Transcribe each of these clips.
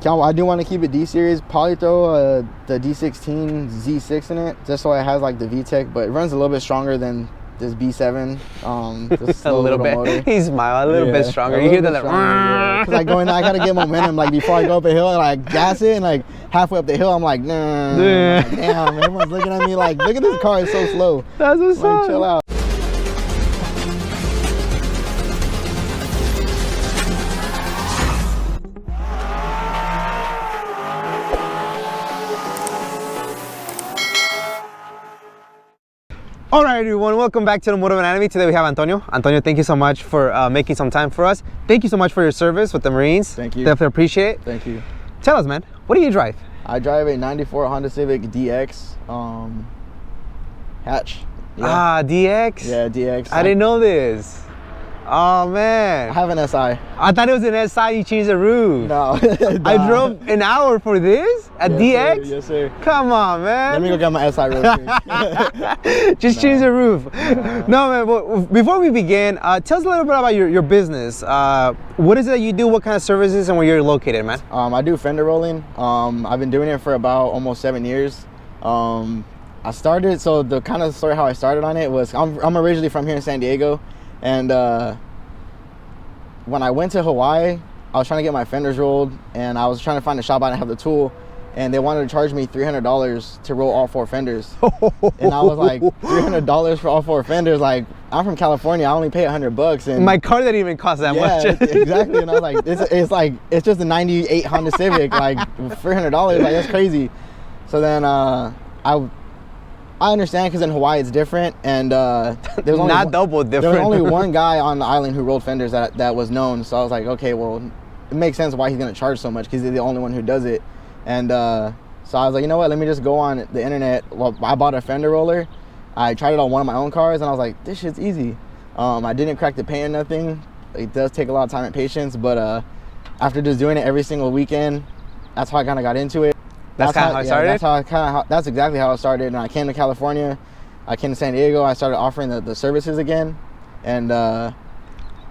I do want to keep it D series. Probably throw the D16 Z6 in it, just so it has like the VTEC, but it runs a little bit stronger than this B7. This A little bit. motor. He smiled a little bit stronger. You hear that? Because like going, I gotta get momentum. Like before I go up a hill and like gas it, and like halfway up the hill, I'm like, nah. I'm like, damn, everyone's looking at me like, look at this car, it's so slow. That's what's up. Chill out. All right, everyone, welcome back to the Automotive Anatomy. Today we have Antonio. Antonio, thank you so much for making some time for us. Thank you so much for your service with the Marines. Thank you. Definitely appreciate it. Thank you. Tell us, man, what do you drive? I drive a 94 Honda Civic DX hatch. Yeah. Ah, DX? Yeah, DX. I didn't know this. Oh, man. I have an SI. I thought it was an SI, you changed the roof. No. I drove an hour for this? A DX? Sir. Yes, sir. Come on, man. Let me go get my SI real quick. Just change the roof. No, man, but before we begin, tell us a little bit about your business. What is it that you do? What kind of services and where you're located, man? I do fender rolling. I've been doing it for about almost 7 years. I started, so the kind of story how I started on it was, I'm originally from here in San Diego. And when I went to Hawaii, I was trying to get my fenders rolled, and I was trying to find a shop I didn't have the tool, and they wanted to charge me $300 to roll all 4 fenders. And I was like, $300 for all 4 fenders? Like, I'm from California, I only pay $100. And my car didn't even cost that much. Exactly. And I was like, it's just a 98 Honda Civic, like $300, like that's crazy. So then I understand, because in Hawaii it's different, and there was only double different. There was only one guy on the island who rolled fenders that was known. So I was like, okay, well, it makes sense why he's gonna charge so much, because he's the only one who does it. And so I was like, you know what? Let me just go on the internet. Well, I bought a fender roller. I tried it on one of my own cars, and I was like, this shit's easy. I didn't crack the paint or nothing. It does take a lot of time and patience, but after just doing it every single weekend, that's how I kind of got into it. That's kind of how it started? That's exactly how it started. And I came to California, I came to San Diego, I started offering the services again. And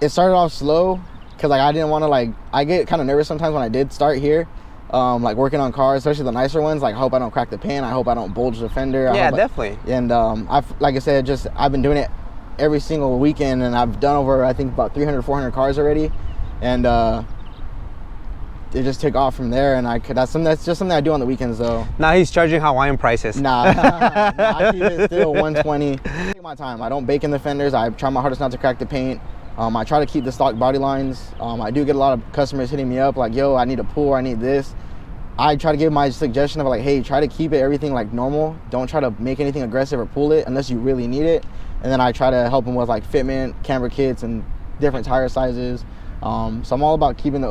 it started off slow, because like I didn't want to, like, I get kind of nervous sometimes when I did start here, like working on cars, especially the nicer ones. Like, I hope I don't crack the paint, I hope I don't bulge the fender. Yeah, definitely. And like I said, I've been doing it every single weekend, and I've done over, I think, about 300, 400 cars already. And it just took off from there, and that's just something I do on the weekends, though. Now he's charging Hawaiian prices. Nah, I keep it still 120. I take my time. I don't bake in the fenders. I try my hardest not to crack the paint. I try to keep the stock body lines. I do get a lot of customers hitting me up like, yo, I need a pull, I need this. I try to give my suggestion of like, hey, try to keep everything like normal. Don't try to make anything aggressive or pull it unless you really need it. And then I try to help them with like fitment, camber kits, and different tire sizes. So I'm all about keeping the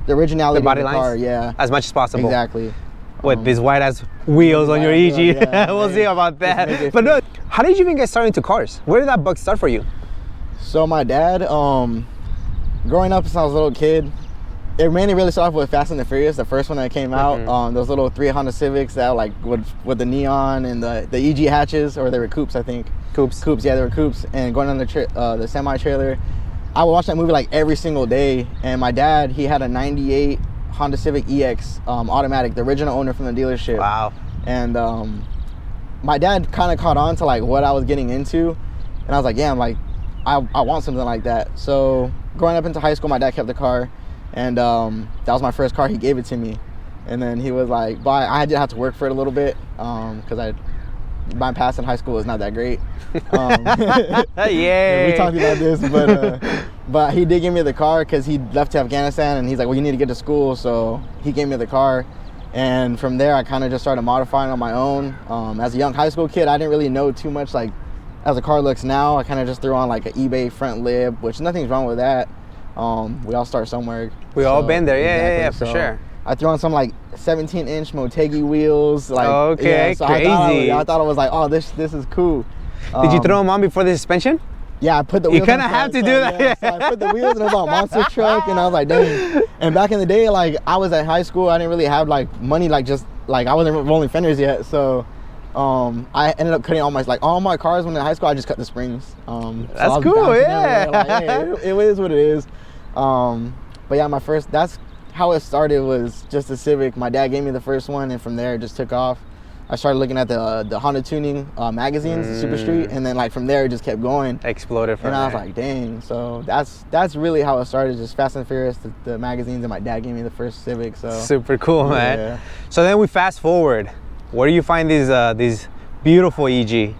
originality of the car, yeah, as much as possible. Exactly. With these white ass wheels on your EG. Yeah, we'll see about that. But no, how did you even get started into cars? Where did that bug start for you? So my dad, growing up since I was a little kid, it mainly really started with Fast and the Furious, the first one that came out. Those little 3 Honda Civics that like with the neon and the EG hatches, or they were coupes, I think. Coupes, yeah, they were coupes. And going on the semi trailer, I would watch that movie like every single day. And my dad, he had a 98 Honda Civic EX automatic, the original owner from the dealership. Wow. And my dad kind of caught on to like what I was getting into, and I was like, yeah, I want something like that. So growing up into high school, my dad kept the car, and that was my first car. He gave it to me, and then he was like, but I did have to work for it a little bit, because my past in high school was not that great. Yeah, we talked about this, but he did give me the car, because he left to Afghanistan, and he's like, well, you need to get to school, so he gave me the car. And from there, I kind of just started modifying on my own. As a young high school kid, I didn't really know too much like as a car looks now. I kind of just threw on like an eBay front lip, which nothing's wrong with that. We all start somewhere. We all been there, yeah, for sure. I threw on some like 17-inch Motegi wheels. Like, okay, so crazy. I thought it was like, oh, this is cool. Did you throw them on before the suspension? Yeah, I put the wheels. You kind of have to do that. Yeah. So I put the wheels, and it was on a monster truck, and I was like, dang. And back in the day, like I was at high school, I didn't really have like money, like just like I wasn't rolling fenders yet, so I ended up cutting all my cars when in high school. I just cut the springs. That's cool, yeah. Like, hey, it is what it is. But yeah, that's how it started was just a Civic. My dad gave me the first one, and from there it just took off. I started looking at the Honda tuning magazines, Super Street, and then like from there it just kept going. Exploded from there. And I was like, dang. So that's really how it started, just Fast and Furious, the magazines, and my dad gave me the first Civic. So super cool, man. Yeah. So then we fast forward. Where do you find these beautiful EG?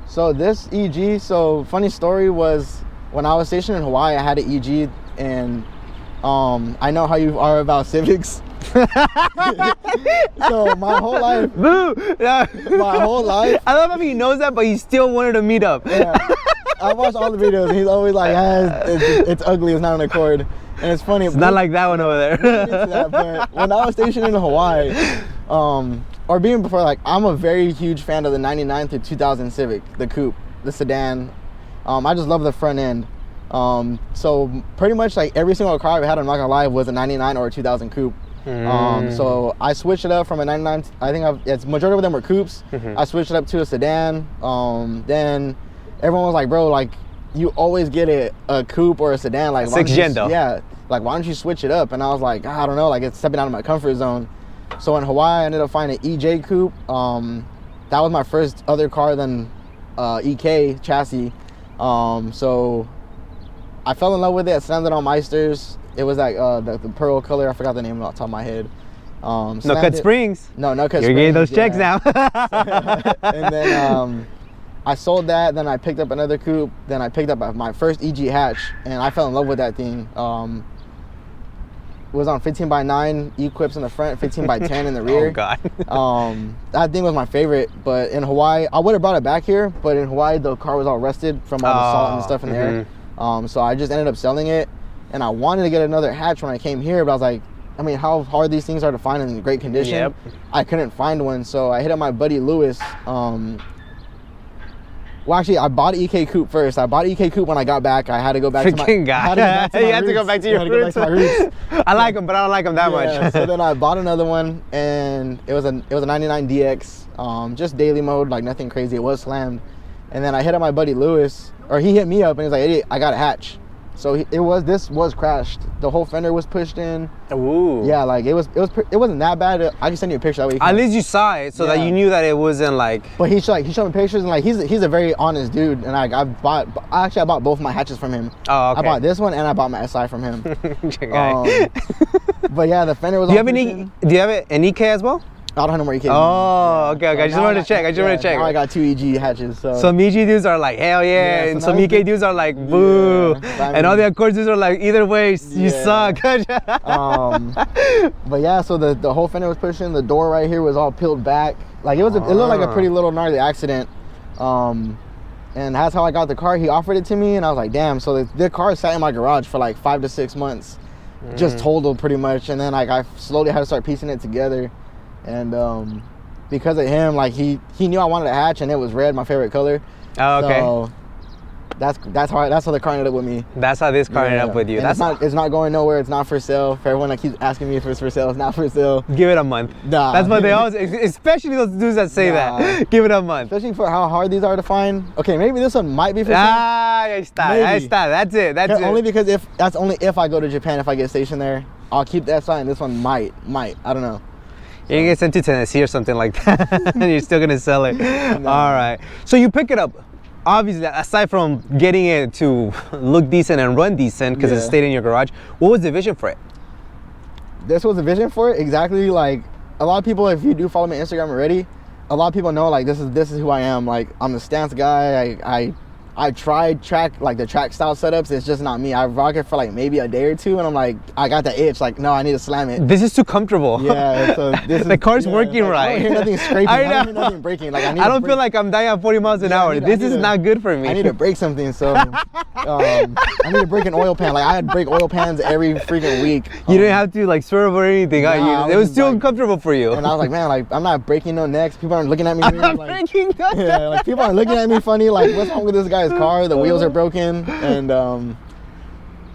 So this EG, so funny story was when I was stationed in Hawaii, I had an EG, and I know how you are about Civics. So my whole life, Boo! Yeah. my whole life. I love how he knows that, but he still wanted to meet up. Yeah, I watch all the videos, and he's always like, it's ugly, it's not on Accord. And it's funny. It's not like that one over there. But when I was stationed in Hawaii, or being before, like, I'm a very huge fan of the 99 through 2000 Civic, the coupe, the sedan. I just love the front end. So pretty much like every single car I had, I'm not gonna lie, was a 99 or a 2000 coupe. So I switched it up from a 99. I think it's majority of them were coupes. I switched it up to a sedan. Then everyone was like, bro, like you always get a coupe or a sedan, like six gen though. Yeah, like why don't you switch it up? And I was like, I don't know, like it's stepping out of my comfort zone. So in Hawaii, I ended up finding an EJ coupe. That was my first other car than EK chassis. So I fell in love with it. I slammed it on Meisters. It was like the pearl color. I forgot the name off the top of my head. No cut springs. No cut springs. You're getting those checks now. And then I sold that. Then I picked up another coupe. Then I picked up my first EG hatch, and I fell in love with that thing. It was on 15x9 E-quips in the front, 15x10 in the rear. Oh God. That thing was my favorite. But in Hawaii, I would have brought it back here. But in Hawaii, the car was all rusted from all the salt and stuff in there. So I just ended up selling it. And I wanted to get another hatch when I came here, but I was like, I mean, how hard these things are to find in great condition. Yep. I couldn't find one, so I hit up my buddy Lewis. Well, actually, I bought EK Coupe first. I bought EK Coupe when I got back. I had to go back Freaking to my... guy. You had to go back to your roots. I like them, but I don't like them that much. So then I bought another one, and it was a 99 DX, just daily mode, like nothing crazy. It was slammed. And then I hit up my buddy Lewis, or he hit me up, and he was like, hey, I got a hatch. So this was crashed. The whole fender was pushed in. Ooh. Yeah, like it wasn't that bad. I can send you a picture that way. At least you saw it, so that you knew that it wasn't like. But he showed me pictures, and like he's a very honest dude. And like I bought both my hatches from him. Oh, okay. I bought this one and I bought my SI from him. But yeah, the fender was. Do you have an EK as well? I don't have no more EK. Oh, okay. I just wanted to check. Now I got 2 EG hatches. So some EG dudes are like, hell yeah, and some EK dudes are like, boo. And all the Accord dudes are like, either way, you suck. But yeah, so the whole fender was pushing. The door right here was all peeled back. Like it looked like a pretty little gnarly accident. And that's how I got the car. He offered it to me, and I was like, damn. So the car sat in my garage for like 5 to 6 months, just totaled pretty much. And then like I slowly had to start piecing it together. And because of him, like he knew I wanted a hatch, and it was red, my favorite color. Oh, okay. So that's how the car ended up with me. That's how this car ended up with you. And it's not going nowhere. It's not for sale. For everyone that keeps asking me if it's for sale, it's not for sale. Give it a month. Nah. That's what they always, especially those dudes that say that. Give it a month. Especially for how hard these are to find. Okay, maybe this one might be for sale. Ahí está. That's it. Only because that's only if I go to Japan, if I get stationed there, I'll keep that sign. This one might. I don't know. You can get sent to Tennessee or something like that, and you're still gonna sell it. No. All right. So you pick it up. Obviously, aside from getting it to look decent and run decent because it stayed in your garage, what was the vision for it? This was the vision for it. Exactly. Like a lot of people, if you do follow me on Instagram already, a lot of people know like this is who I am. Like I'm the stance guy. I tried the track style setups. It's just not me. I rock it for like maybe a day or two, and I'm like, I got the itch. Like, no, I need to slam it. This is too comfortable. Yeah, so the car's working right. I don't hear nothing scraping. I don't hear nothing breaking. Like, I don't feel like I'm dying at 40 miles an hour. This is not good for me. I need to break something. So I need to break an oil pan. Like I had to break oil pans every freaking week. You didn't have to like swerve or anything. It was too uncomfortable for you. And I was like, man, like I'm not breaking no necks. People aren't looking at me. Breaking no necks. Yeah, like people aren't looking at me funny. Like what's wrong with this guy's car? The wheels are broken. And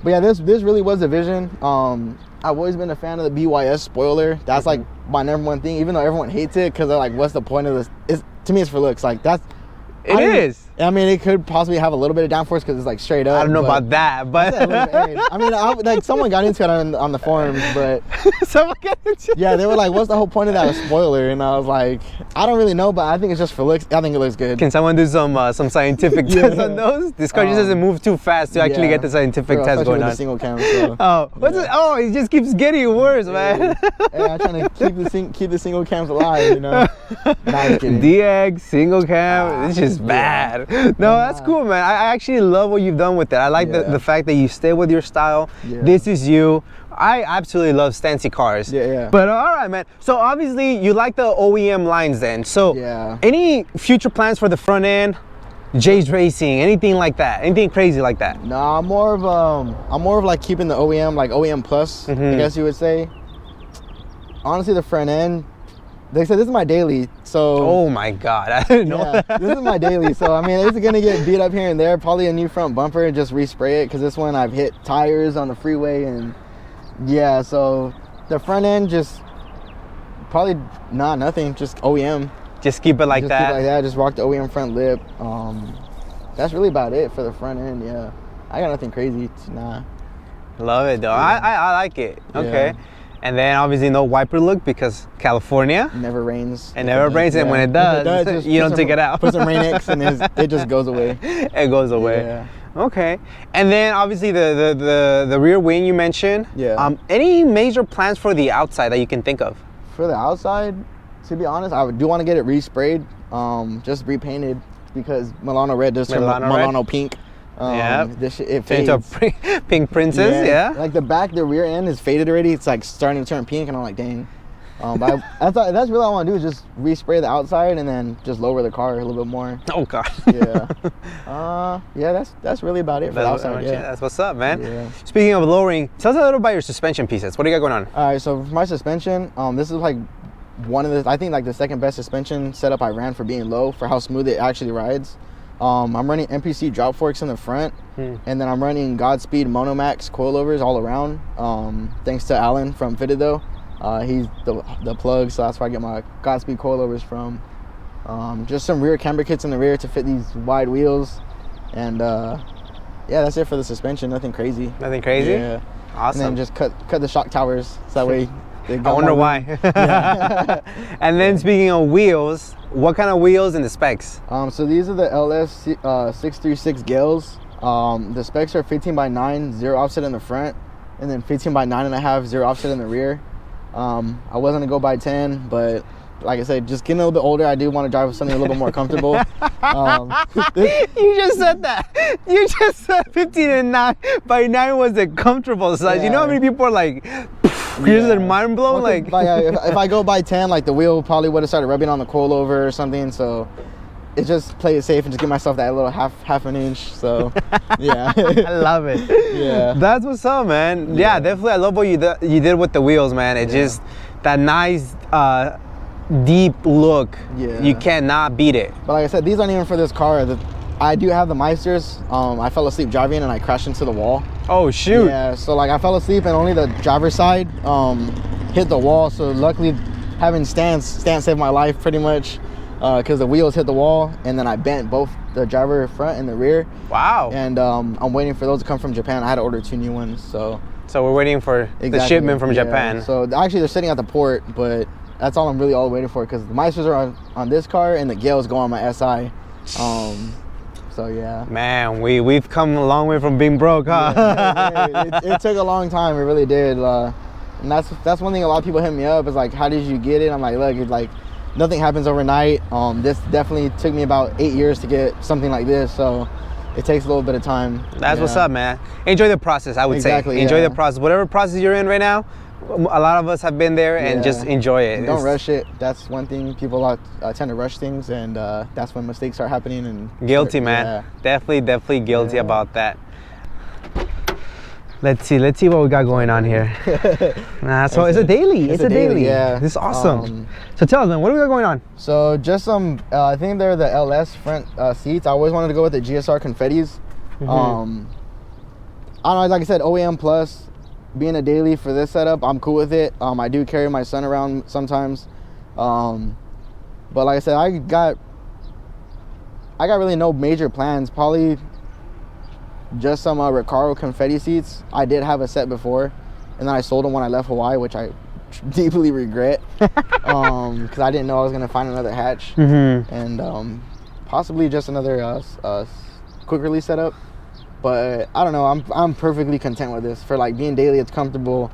but yeah, this really was the vision. I've always been a fan of the BYS spoiler. That's like my number one thing, even though everyone hates it because they're like, what's the point of this? To me, it's for looks. Like it is. I mean, it could possibly have a little bit of downforce because it's like straight up. I don't know about that, but I mean, like someone got into it on the forums, but someone got into it. yeah, they were like, "What's the whole point of that spoiler?" And I was like, "I don't really know, but I think it's just for looks. I think it looks good." Can someone do some scientific tests on those? This car just doesn't move too fast to actually get the scientific test going with on. The single cam. So. Oh, what's it? Oh, it just keeps getting worse, man. Hey, I'm trying to keep the single cams alive, you know. Not kidding. DX single cam, it's just bad. No, that's cool, man. I actually love what you've done with it. I like the fact that you stay with your style. Yeah. This is you. I absolutely love Stancy cars. Yeah. But all right, man. So obviously you like the OEM lines then. So any future plans for the front end? Jay's Racing, anything like that? Anything crazy like that? No, I'm more of like keeping the OEM, like OEM plus, I guess you would say. Honestly, the front end, they said this is my daily, so. Oh my God, I didn't know that. This is my daily, so I mean, it's gonna get beat up here and there. Probably a new front bumper, just respray it, because this one I've hit tires on the freeway, and yeah, so the front end just probably nothing, just OEM. Just keep it like that. Keep it like that. Just rock the OEM front lip. That's really about it for the front end. Yeah, I got nothing crazy. Nah. Love it though. I like it. Okay. Yeah. And then obviously no wiper look because California. Never rains. It never rains, and when it does, you don't take it out. Put some Rain-X and it just goes away. It goes away. Yeah. Okay. And then obviously the rear wing you mentioned. Yeah. Any major plans for the outside that you can think of? For the outside, to be honest, I do want to get it resprayed, just repainted, because Milano red does turn Milano pink. This shit, it fades. Into a pink princess, yeah. Like the rear end is faded already. It's like starting to turn pink, and I'm like, dang. But that's really all I want to do is just respray the outside and then just lower the car a little bit more. Oh God. Yeah. That's really about it for the outside. Yeah. That's what's up, man. Yeah. Speaking of lowering, tell us a little about your suspension pieces. What do you got going on? All right, so for my suspension, this is like I think like the second best suspension setup I ran for being low, for how smooth it actually rides. I'm running MPC drop forks in the front, and then I'm running Godspeed Monomax coilovers all around. Thanks to Alan from Fitted though. He's the plug, so that's where I get my Godspeed coilovers from. Just some rear camber kits in the rear to fit these wide wheels, and yeah, that's it for the suspension. Nothing crazy. Nothing crazy? Yeah. Awesome. And then just cut the shock towers, so that way. I wonder why. Yeah. And then speaking of wheels, what kind of wheels and the specs? So these are the LS 636 Gales. The specs are 15x9, 0 offset in the front, and then 15x9.5, 0 offset in the rear. I wasn't gonna go by 10, but like I said, just getting a little bit older, I do want to drive something a little bit more comfortable. You just said that. You just said 15 and 9 by 9 was the comfortable size. You know how many people are like, here's their mind blown? Like, if I go by 10, like the wheel probably would have started rubbing on the coilover or something. So it just play it safe and just give myself that little half an inch. So yeah. I love it. Yeah. That's what's up, man. Yeah, definitely. I love what you did with the wheels, man. It just, that nice, deep look. Yeah. You cannot beat it. But like I said, these aren't even for this car. I do have the Meisters. I fell asleep driving and I crashed into the wall. Oh shoot. Yeah, so like I fell asleep and only the driver's side hit the wall. So luckily having stance saved my life pretty much, because the wheels hit the wall and then I bent both the driver front and the rear. Wow. And I'm waiting for those to come from Japan. I had to order 2 new ones. So we're waiting for the shipment from Japan. So actually they're sitting at the port, but that's all I'm really waiting for, because the Meisters are on this car and the Gales go on my SI. So yeah. Man, we've come a long way from being broke, huh? Yeah, it took a long time. It really did. And that's one thing a lot of people hit me up is like, how did you get it? I'm like, look, it's like nothing happens overnight. This definitely took me about 8 years to get something like this. So it takes a little bit of time. That's what's up, man. Enjoy the process, I would say. Enjoy the process. Whatever process you're in right now, a lot of us have been there, and just enjoy it. Don't rush it. That's one thing. People tend to rush things, and that's when mistakes start happening. And guilty, man. Definitely guilty about that. Let's see what we got going on here. So it's a daily. It's a daily. Yeah. This is awesome. So tell us, man, what do we got going on? So just some, I think they're the LS front seats. I always wanted to go with the GSR confettis. I don't know, like I said, OEM plus. Being a daily for this setup, I'm cool with it. I do carry my son around sometimes. But like I said, I got really no major plans. Probably just some Recaro confetti seats. I did have a set before, and then I sold them when I left Hawaii, which I deeply regret, because I didn't know I was gonna find another hatch, and possibly just another quick release setup. But I don't know. I'm perfectly content with this. For like being daily, it's comfortable.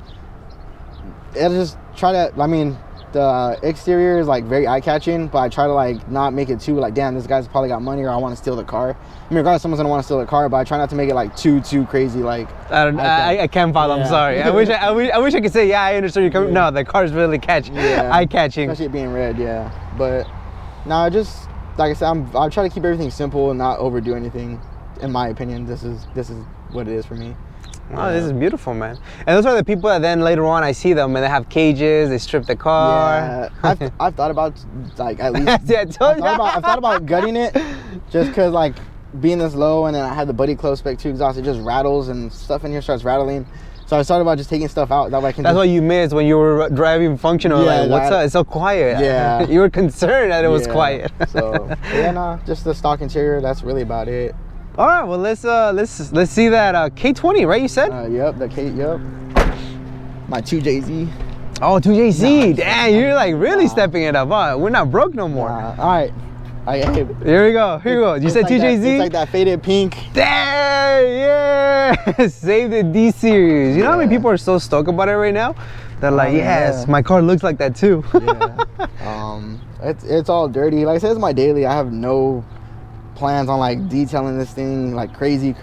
I just try to. I mean, the exterior is like very eye-catching, but I try to like not make it too like, damn, this guy's probably got money, or I want to steal the car. I mean, regardless, someone's gonna want to steal the car, but I try not to make it like too crazy. Like I can't follow. Yeah. I'm sorry. I wish I could say, yeah, I understand you coming. No, the car's really eye-catching, especially it being red. Yeah, but no, just like I said, I try to keep everything simple and not overdo anything. In my opinion, this is what it is for me. Oh, this is beautiful, man. And those are the people that then later on I see them and they have cages, they strip the car. Yeah, I've thought about like at least I've thought about gutting it, just cause like being this low, and then I had the Buddy Close Spec 2 exhaust. It just rattles and stuff in here starts rattling. So I thought about just taking stuff out. That way I can. That's what you missed when you were driving functional. Yeah, like, what's up? It's so quiet. Yeah. You were concerned that it was quiet. So yeah, nah, just the stock interior. That's really about it. All right, well let's see that K20, right? You said? Yep, the K. Yep. My 2JZ. Oh, 2JZ. Damn, you're like really stepping it up, huh? We're not broke no more. All right. Here we go. You said like 2JZ? It's like that faded pink. Damn, yeah. Save the D series. You know how many people are so stoked about it right now? They're like, yes, my car looks like that too. It's all dirty. Like I said, it's my daily. I have no plans on like detailing this thing like crazy.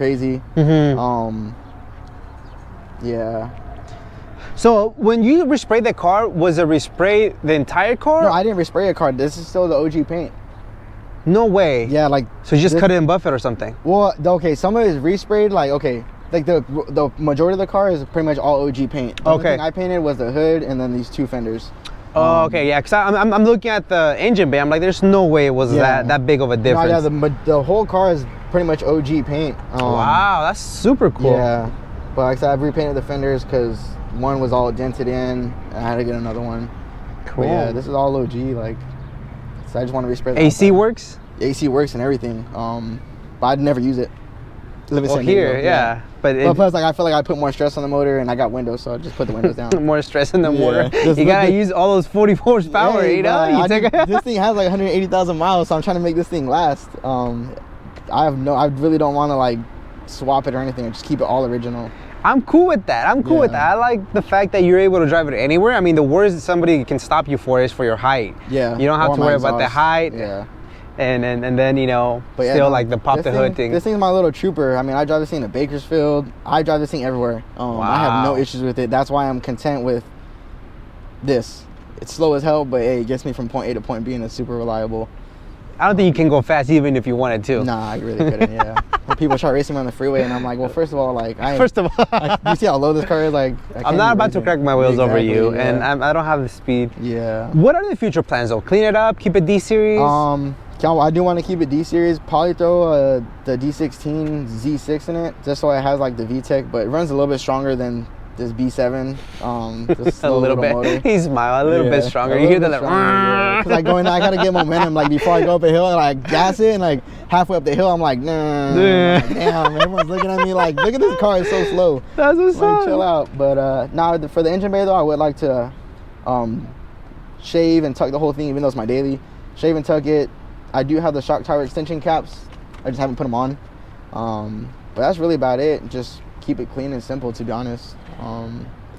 Yeah. So when you resprayed the car, was it respray the entire car? No, I didn't respray a car. This is still the OG paint. No way. Yeah, like so you just cut it in buff it or something? Well, okay, some of it is resprayed. Like like the majority of the car is pretty much all OG paint. The only thing I painted was the hood and then these two fenders. Oh, okay, yeah, because I'm looking at the engine bay. I'm like, there's no way it was that big of a difference. No, yeah, the whole car is pretty much OG paint. Wow, that's super cool. Yeah, but like I said, I've repainted the fenders because one was all dented in, and I had to get another one. Cool. But yeah, this is all OG. Like, so I just want to respray. AC works. AC works and everything. But I'd never use it. Well, here, yeah. But plus, like I feel like I put more stress on the motor, and I got windows, so I just put the windows down. More stress in the motor. You gotta use all those 40 horsepower, you know. This thing has like 180,000 miles, so I'm trying to make this thing last. I really don't want to like swap it or anything. I just keep it all original. I'm cool with that. I like the fact that you're able to drive it anywhere. I mean, the worst somebody can stop you for is for your height. Yeah. You don't have to worry about the height. Yeah. And then you know, like the pop the hood thing. This thing's my little trooper. I mean, I drive this thing to Bakersfield. I drive this thing everywhere. Wow. I have no issues with it. That's why I'm content with this. It's slow as hell, but hey, it gets me from point A to point B, and it's super reliable. I don't think you can go fast even if you wanted to. Nah, I really couldn't. Yeah. When people try racing me on the freeway, and I'm like, well, first of all, like, you see how low this car is? Like, I'm not about to crack my wheels over you, and I don't have the speed. Yeah. What are the future plans though? Clean it up, keep it D series. I do want to keep it D series. Probably throw the D16 Z6 in it, just so it has like the VTEC, but it runs a little bit stronger than this B7. This a little bit. motor. He smiled a little bit stronger. You hear that? Because like going, I gotta get momentum. Like before I go up a hill and like gas it, and like halfway up the hill, I'm like, nah. Like, damn, everyone's looking at me like, look at this car, it's so slow. That's what's like, chill out. But now for the engine bay though, I would like to shave and tuck the whole thing, even though it's my daily. Shave and tuck it. I do have the shock tower extension caps. I just haven't put them on. But that's really about it. Just keep it clean and simple, to be honest.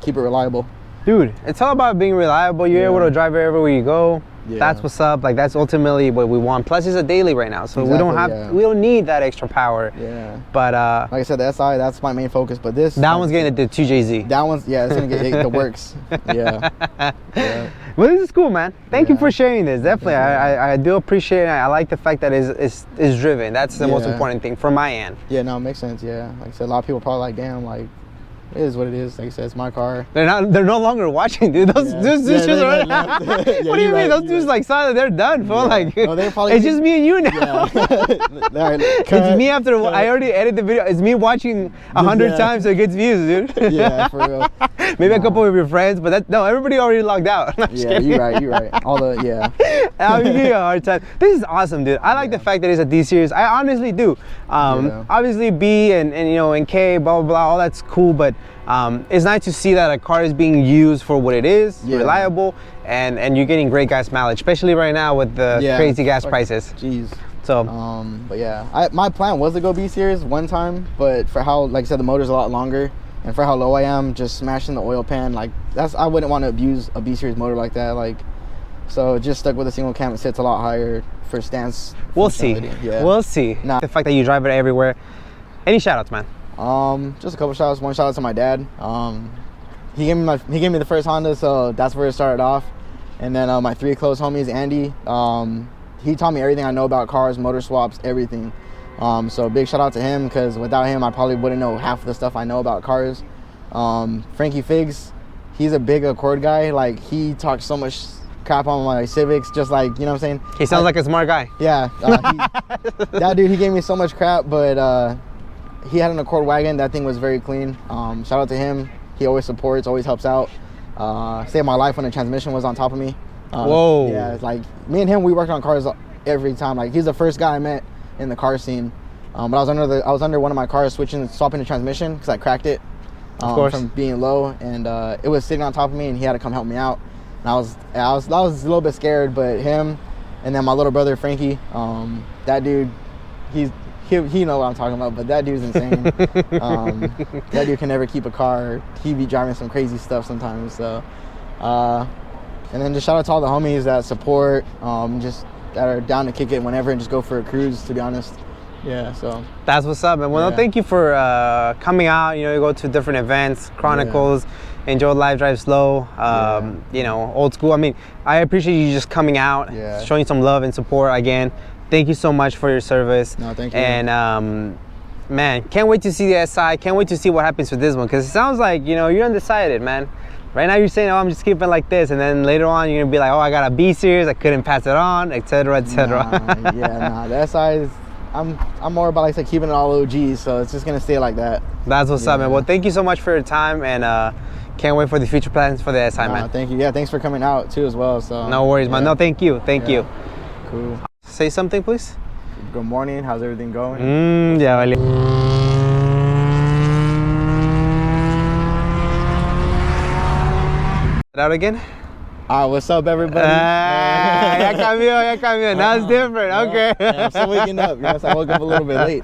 Keep it reliable. Dude, it's all about being reliable. You're able to drive it everywhere you go. Yeah. That's what's up. Like, that's ultimately what we want. Plus, it's a daily right now, so we don't need that extra power. Yeah. But like I said, the SI, that's my main focus. But that one's getting the 2JZ. That one's it's gonna get the works. Yeah. Well, this is cool, man. Thank you for sharing this. Definitely, I do appreciate it. I like the fact that it's driven. That's the most important thing from my end. Yeah, no, it makes sense. Yeah, like I said, a lot of people probably like, damn, like, it is what it is. Like I said, it's my car. They're no longer watching, dude. Those dudes are. What do you mean? Those dudes like saw that they're done, fool. Like, no, they're probably it's just me and you now. It's me after I already edited the video. It's me watching 100 times so it gets views, dude. Yeah, for real. Maybe a couple of your friends, but no, everybody already logged out. Yeah, you're right. All the I'll give you a hard time. This is awesome, dude. I like the fact that it's a D series. I honestly do. Obviously B and you know and K, blah blah blah, all that's cool, but it's nice to see that a car is being used for what it is, reliable, and you're getting great gas mileage, especially right now with the crazy gas prices. Jeez. So, but yeah, my plan was to go B series one time, but for how, like I said, the motor's a lot longer, and for how low I am, just smashing the oil pan, like I wouldn't want to abuse a B series motor like that, like. So just stuck with a single cam. It sits a lot higher for stance. We'll see. Yeah. We'll see. The fact that you drive it everywhere. Any shout outs, man? Just a couple shout outs. One shout out to my dad. He gave me the first Honda, so that's where it started off. And then my 3 close homies, Andy. He taught me everything I know about cars, motor swaps, everything. So big shout out to him, because without him, I probably wouldn't know half of the stuff I know about cars. Frankie Figs, he's a big Accord guy. Like, he talks so much crap on my Civics, just like, you know what I'm saying? He sounds like a smart guy. Yeah. That dude, he gave me so much crap, but he had an Accord wagon. That thing was very clean. Shout out to him. He always supports, always helps out. Saved my life when the transmission was on top of me. Whoa. Yeah, it's like, me and him, we worked on cars every time. Like, he's the first guy I met in the car scene. But I was under one of my cars swapping the transmission because I cracked it from being low, and it was sitting on top of me, and he had to come help me out. And I was a little bit scared, but him, and then my little brother Frankie, that dude, he know what I'm talking about, but that dude's insane. That dude can never keep a car. He be driving some crazy stuff sometimes. So, and then just shout out to all the homies that support, just that are down to kick it whenever and just go for a cruise. To be honest, yeah. So that's what's up, man. Well, thank you for coming out. You know, you go to different events, Chronicles. Enjoy Live Drive Slow, you know, old school. I mean, I appreciate you just coming out, showing some love and support again. Thank you so much for your service. No, thank you. And man, can't wait to see the SI. Can't wait to see what happens with this one, because it sounds like, you know, you're undecided, man. Right now you're saying, oh, I'm just keeping like this, and then later on you're gonna be like, oh, I got a B series, I couldn't pass it on, etc., etc. The SI is, I'm more about, like I said, keeping it all OGs, so it's just gonna stay like that. That's what's up, man. Well, thank you so much for your time, and can't wait for the future plans for the SI, man. Thank you. Yeah, thanks for coming out too as well. So no worries, man. No, thank you. Thank you. Cool. Say something, please. Good morning. How's everything going? Ya vale. Out again? All right, what's up, everybody? Ya cambió. Now it's different. Okay. I'm still waking up. Yes, I woke up a little bit late.